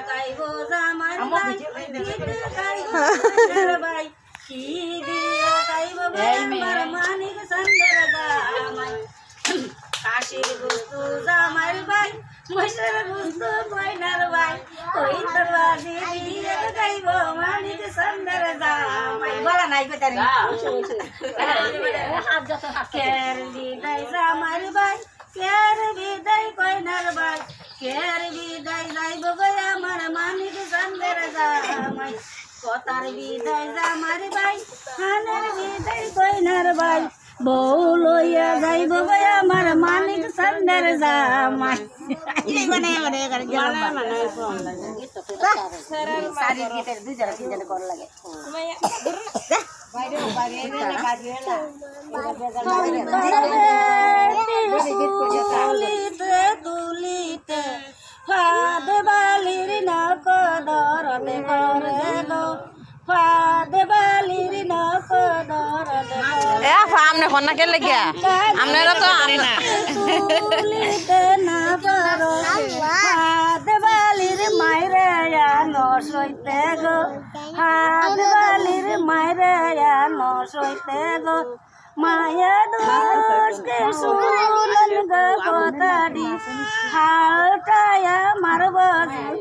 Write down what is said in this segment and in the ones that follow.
গাইব জামাই ভাই গীত গাইব মাইশের ভাই কি দিয়া গাইব আমার মানিক চন্দ্রের জামাই কাশির বস্তু জামাই ভাই মাইশের বস্তু কইনার ভাই ওই তোর বাজি দিয়ে গাইব মানিক চন্দ্রের জামাই বলা নাই বেটারি কের বিদায় জামাই ভাই কের বিদায় কইনার ভাই কের বিদায় যাইব গো আমার মানিক চন্দ্রের জামাই কথার বিদায় জামার ভাই হানের বিদায় কইনার ভাই বউ লইয়া যাইব গো আমার মানিক চন্দ্রের জামাই এই মানে মানে করে গেল মানে ফোন লাগে সারি গীতের দুই জরা তিন জরা কর লাগে বাইরে বাইরে না কাজে না তুলিতে তুলিতে ফাদ বালির নক দরদে করে গো ফাদ বালির নক দরদে এ আমনে কোন না কে লাগিয়া আমনেরা তো তুলিতে না পারো ফাদ বালির মাইরে আনো সইতে গো ফাদ বালির মাইরে আনো সইতে গো মায়া দোষকে শুনন গো কথাটি হালটায়া মারব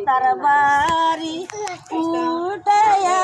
তার বাড়ি উল্টায়া